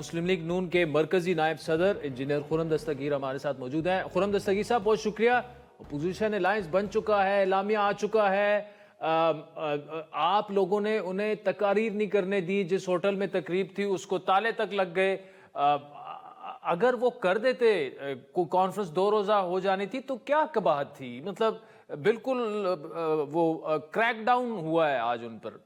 मुस्लिम league नून के मरकजी नायब सदर इंजीनियर खुर्रम दस्तगीर हमारे साथ मौजूद हैं। खुर्रम दस्तगीर साहब, बहुत शुक्रिया। अपोजिशन अलायंस बन चुका है, एलामिया आ चुका है, आप लोगों ने उन्हें तकारीर नहीं करने दी, जिस होटल में तकरीब थी उसको ताले तक लग गए। अगर वो कर देते, कॉन्फ्रेंस 2 रोज़ा हो जानी थी तो क्या कबाहत थी? मतलब बिल्कुल वो क्रैक डाउन हुआ है आज उन पर।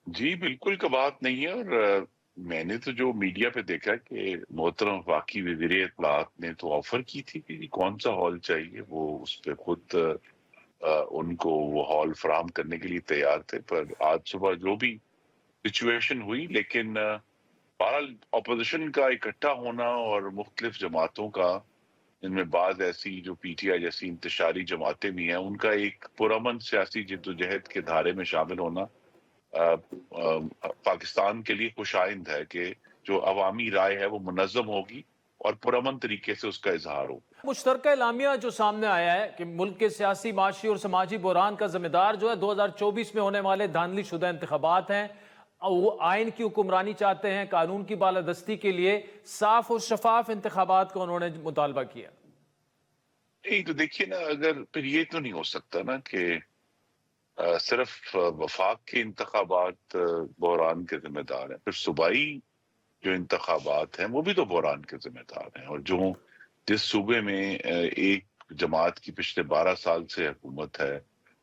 जी, बिल्कुल कबात नहीं है। और मैंने तो जो मीडिया पे देखा कि मोहतरम वफाकी वज़ीर इत्तलाआत ने तो ऑफर की थी कि कौन सा हॉल चाहिए, वो उस पे खुद उनको वो हॉल फराहम करने के लिए तैयार थे। पर आज सुबह जो भी सिचुएशन हुई, लेकिन बहरहाल अपोजिशन का इकट्ठा होना और मुख्तलिफ जमातों का, इनमें बाद ऐसी जो पीटीआई जैसी इंतशारी जमातें भी हैं, उनका एक पुरअमन सियासी जिद्दोजहद के धारे में शामिल होना पाकिस्तान के लिए खुशाइंद है कि जो अवामी राय है वो मुनज़्ज़म होगी और पुरअमन तरीके से उसका इजहार हो। मुश्तरका एलामिया जो सामने आया है कि मुल्क के सियासी, माशी और समाजी बहरान का जिम्मेदार जो है 2024 में होने वाले धांधली शुदा इंतखाबात हैं। वो आइन की हुक्मरानी चाहते हैं, कानून की बालादस्ती के लिए साफ और शफाफ इंतखाबात का उन्होंने मुतालबा किया। नहीं तो देखिए ना, अगर फिर ये तो नहीं हो सकता ना कि सिर्फ वफाक के इंतखाबात बहरान के जिम्मेदार हैं, फिर सूबाई जो इंतखाबात हैं वो भी तो बहरान के जिम्मेदार हैं। और जो जिस सूबे में एक जमात की पिछले 12 साल से हुकूमत है,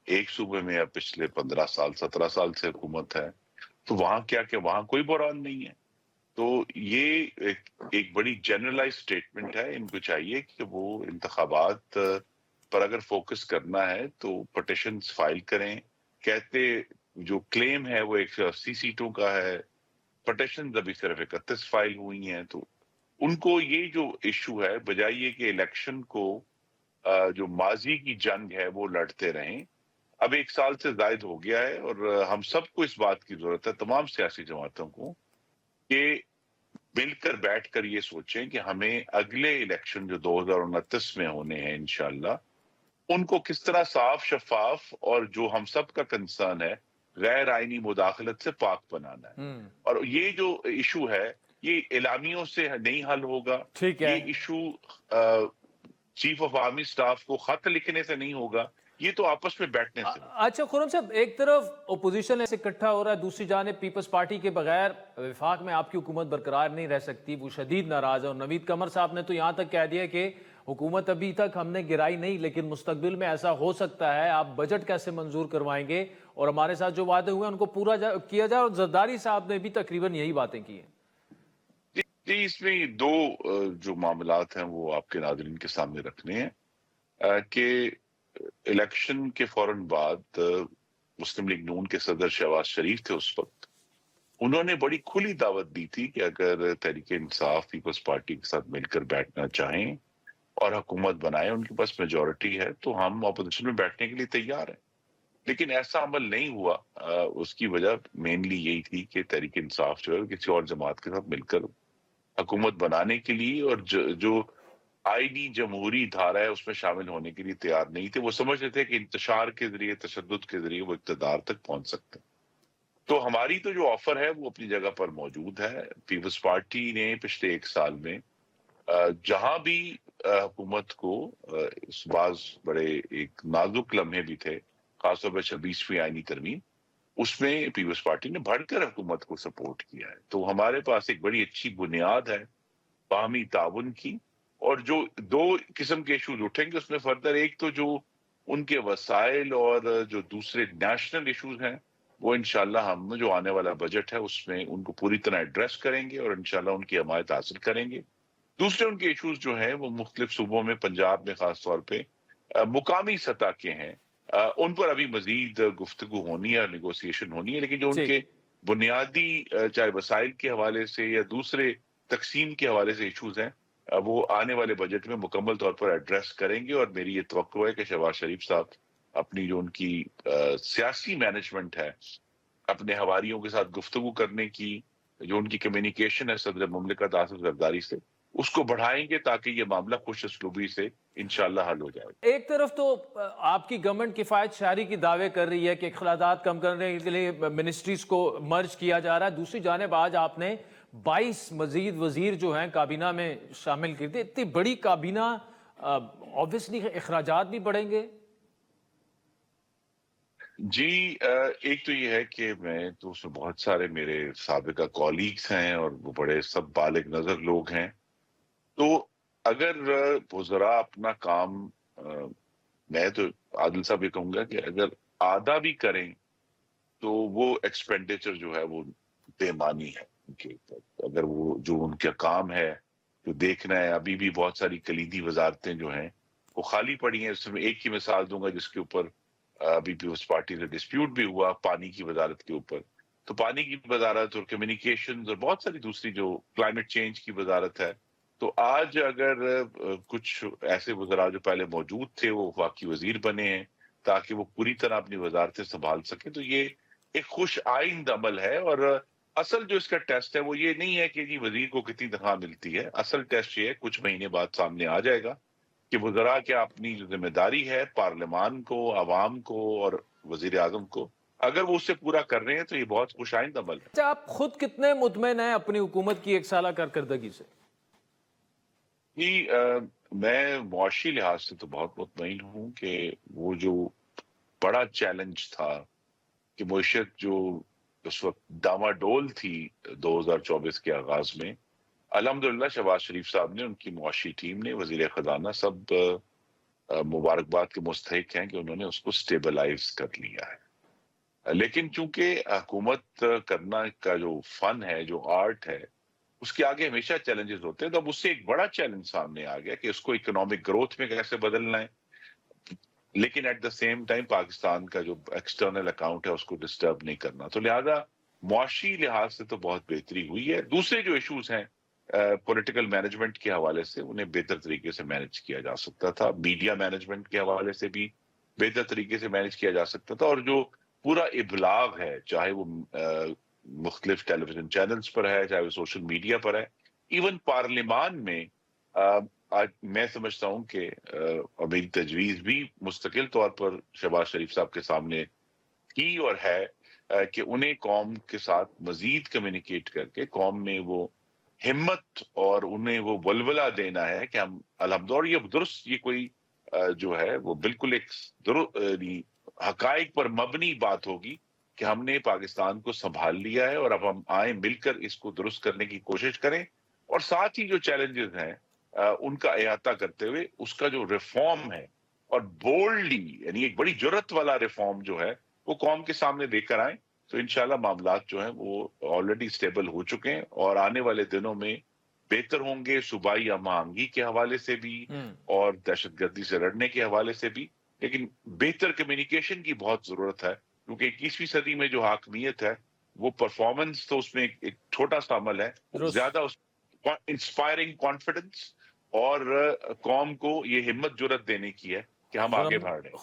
एक सूबे में अब पिछले 15 साल 17 साल से हुकूमत है, तो वहां क्या वहां कोई बहरान नहीं है। तो ये एक बड़ी जनरलाइज स्टेटमेंट है। इनको चाहिए कि वो इंतखाबात पर अगर फोकस करना है तो पटिशन्स फाइल करें। कहते जो क्लेम है वो 180 सीटों का है, पटिशन अभी सिर्फ 31 फाइल हुई हैं। तो उनको ये जो इशू है, बजाय ये कि इलेक्शन को जो माजी की जंग है वो लड़ते रहें, अब 1 साल से जायद हो गया है। और हम सबको इस बात की जरूरत है, तमाम सियासी जमातों को, कि मिलकर बैठकर ये सोचें कि हमें अगले इलेक्शन जो 2029 में होने हैं इंशाल्लाह, उनको किस तरह साफ, शफाफ और जो हम सब का कंसर्न है, गैर आईनी मुदाखलत से पाक बनाना है। और ये जो इशू है, ये एलामियों से नहीं हल होगा। ठीक ये है। Issue chief of army staff को खत लिखने से नहीं होगा, ये तो आपस में बैठने से होगा। अच्छा खुर्रम साहब, एक तरफ ओपोजिशन ऐसे इकट्ठा हो रहा है, दूसरी जानिब पीपल्स पार्टी के बगैर विफाक में आपकी हुकूमत बरकरार नहीं रह सकती, वो शदीद नाराज है। और नवीद कमर साहब ने तो यहाँ तक कह दिया कि हुकूमत अभी तक हमने गिराई नहीं, लेकिन मुस्तकबिल में ऐसा हो सकता है। आप बजट कैसे मंजूर करवाएंगे और हमारे साथ जो वादे हुए हैं उनको पूरा किया जाए। और जरदारी साहब ने भी तकरीबन यही बातें की हैं। जी, इसमें दो जो मामलात हैं वो आपके नाज़रीन के सामने रखने हैं कि इलेक्शन के फौरन बाद मुस्लिम लीग नून के सदर शहबाज शरीफ थे उस वक्त। उन्होंने बड़ी खुली दावत दी थी कि अगर तहरीक इंसाफ पीपल्स पार्टी के साथ मिलकर बैठना चाहें और हुकूमत बनाए, उनके पास मेजॉरिटी है, तो हम अपोजिशन में बैठने के लिए तैयार हैं। लेकिन ऐसा अमल नहीं हुआ। उसकी वजह मेनली यही थी कि तहरीक इंसाफ जो है किसी और जमात के साथ मिलकर हुकूमत बनाने के लिए और जो आईनी जमहूरी धारा है उसमें शामिल होने के लिए तैयार नहीं थे। वो समझते थे कि इंतशार के जरिए, तशद्दुद के जरिए वो इक़्तिदार तक पहुंच सकते हैं। तो हमारी तो जो ऑफर है वो अपनी जगह पर मौजूद है। पीपल्स पार्टी ने पिछले 1 साल में जहां भी हुकूमत को इस बाज बड़े एक नाजुक लम्हे भी थे, खासतौर पर 26वीं आईनी तरमीम, उसमें पीपल्स पार्टी ने बढ़कर हुकूमत को सपोर्ट किया है। तो हमारे पास एक बड़ी अच्छी बुनियाद है बाहमी ताउन की। और जो 2 किस्म के इशूज उठेंगे उसमें फर्दर, एक तो जो उनके वसाइल और जो दूसरे नेशनल इशूज हैं, वो इंशाल्लाह हम जो आने वाला बजट है उसमें उनको पूरी तरह एड्रेस करेंगे और इंशाल्लाह उनकी हमायत हासिल करेंगे। दूसरे उनके इशूज जो हैं वो मुख्तलिफ सूबों में, पंजाब में खास तौर पे मुकामी सतह के हैं। उन पर अभी मजीद गुफ्तगू होनी है, नेगोशिएशन होनी है। लेकिन जो जी। उनके बुनियादी चाहे वसाइल के हवाले से या दूसरे तकसीम के हवाले से इशूज हैं, वो आने वाले बजट में मुकम्मल तौर पर एड्रेस करेंगे। और मेरी ये तवक्को है कि शहबाज शरीफ साहब अपनी जो उनकी सियासी मैनेजमेंट है, अपने हवारियों के साथ गुफ्तगू करने की जो उनकी कम्युनिकेशन है सदर मुमलिकत आसिफ जरदारी से, उसको बढ़ाएंगे ताकि ये मामला खुश असलूबी से इंशाल्लाह हल हो जाए। एक तरफ तो आपकी गवर्नमेंट किफायत शहरी की दावे कर रही है कि इखलादात कम करने के लिए मिनिस्ट्रीज को मर्ज किया जा रहा है, दूसरी जानिब आज आपने 22 مزید وزیر جو ہیں کابینہ میں شامل کر دے. اتنی بڑی کابینہ, آبویسلی اخراجات بھی بڑھیں گے. جی ایک تو یہ ہے کہ میں تو اس میں بہت سارے میرے سابقہ کولیگز ہیں اور وہ بڑے سب بالغ نظر لوگ ہیں. تو اگر وزراء اپنا کام میں تو عادل صاحب یہ کہوں گا کہ اگر آدھا بھی کریں تو وہ ایکسپینڈیچر جو ہے وہ بے معنی ہے ان کے اوپر. اگر وہ جو ان کا کام ہے جو دیکھنا ہے, ابھی بھی بہت ساری کلیدی وزارتیں جو ہیں وہ خالی پڑی ہیں. اس میں ایک ہی مثال دوں گا جس کے اوپر ابھی پیپلز پارٹی سے ڈسپیوٹ بھی ہوا, پانی کی وزارت کے اوپر. تو پانی کی وزارت اور کمیونیکیشنز اور بہت ساری دوسری جو کلائمیٹ چینج کی وزارت ہے, تو آج اگر کچھ ایسے وزراء جو پہلے موجود تھے وہ وفاقی وزیر بنے ہیں تاکہ وہ پوری طرح اپنی وزارتیں سنبھال سکیں, تو یہ ایک خوش آئند عمل ہے. اور اصل جو اس کا ٹیسٹ ہے وہ یہ نہیں ہے کہ جی وزیر کو کتنی تنخواہ ملتی ہے. اصل ٹیسٹ یہ ہے, کچھ مہینے بعد سامنے آ جائے گا کہ وزراء کیا اپنی جو ذمہ داری ہے پارلیمان کو, عوام کو اور وزیر اعظم کو, اگر وہ اس سے پورا کر رہے ہیں تو یہ بہت خوش آئند عمل ہے. اچھا, آپ خود کتنے مطمئن ہیں اپنی حکومت کی 1 سالہ کارکردگی سے؟ جی میں معاشی لحاظ سے تو بہت مطمئن ہوں کہ وہ جو بڑا چیلنج تھا کہ معیشت جو اس وقت ڈاواڈول تھی 2024 کے آغاز میں, الحمدللہ شہباز شریف صاحب نے, ان کی معاشی ٹیم نے, وزیر خزانہ سب مبارکباد کے مستحق ہیں کہ انہوں نے اس کو سٹیبلائز کر لیا ہے. لیکن چونکہ حکومت کرنا کا جو فن ہے, جو آرٹ ہے, اس کے آگے ہمیشہ چیلنجز ہوتے ہیں. تو اب اس سے ایک بڑا چیلنج سامنے آ گیا کہ اس کو اکنامک گروتھ میں کیسے بدلنا ہے, لیکن at the same time Pakistan کا جو ایکسٹرنل اکاؤنٹ ہے اس کو ڈسٹرب نہیں کرنا. تو لہذا معاشی لحاظ سے تو بہت بہتری ہوئی ہے. دوسرے جو ایشوز ہیں پولیٹیکل مینجمنٹ کے حوالے سے, انہیں بہتر طریقے سے مینج کیا جا سکتا تھا. میڈیا مینجمنٹ کے حوالے سے بھی بہتر طریقے سے مینج کیا جا سکتا تھا. اور جو پورا ابلاغ ہے, چاہے وہ مختلف ٹیلی ویژن چینلز پر ہے, چاہے وہ سوشل میڈیا پر ہے, ایون پارلیمان میں, آج میں سمجھتا ہوں کہ میری تجویز بھی مستقل طور پر شہباز شریف صاحب کے سامنے کی اور ہے کہ انہیں قوم کے ساتھ مزید کمیونیکیٹ کر کے قوم میں وہ ہمت اور انہیں وہ ولولہ دینا ہے کہ ہم الحمدللہ, اور یہ درست, یہ کوئی جو ہے وہ بالکل ایک حقائق پر مبنی بات ہوگی کہ ہم نے پاکستان کو سنبھال لیا ہے اور اب ہم آئیں مل کر اس کو درست کرنے کی کوشش کریں. اور ساتھ ہی جو چیلنجز ہیں ان کا احاطہ کرتے ہوئے اس کا جو ریفارم ہے, اور بولڈلی, یعنی ایک بڑی جرت والا ریفارم جو ہے وہ قوم کے سامنے لے کر آئیں, تو انشاءاللہ معاملات جو ہیں وہ آلریڈی سٹیبل ہو چکے ہیں اور آنے والے دنوں میں بہتر ہوں گے, صوبائی ہم آہنگی کے حوالے سے بھی اور دہشت گردی سے لڑنے کے حوالے سے بھی. لیکن بہتر کمیونیکیشن کی بہت ضرورت ہے, کیونکہ 21ویں صدی میں جو حاکمیت ہے وہ پرفارمنس تو اس میں ایک چھوٹا سا عمل ہے, زیادہ انسپائرنگ کانفیڈنس اور قوم کو یہ ہمت جرت دینے کی ہے کہ ہم آگے بڑھ رہے ہیں.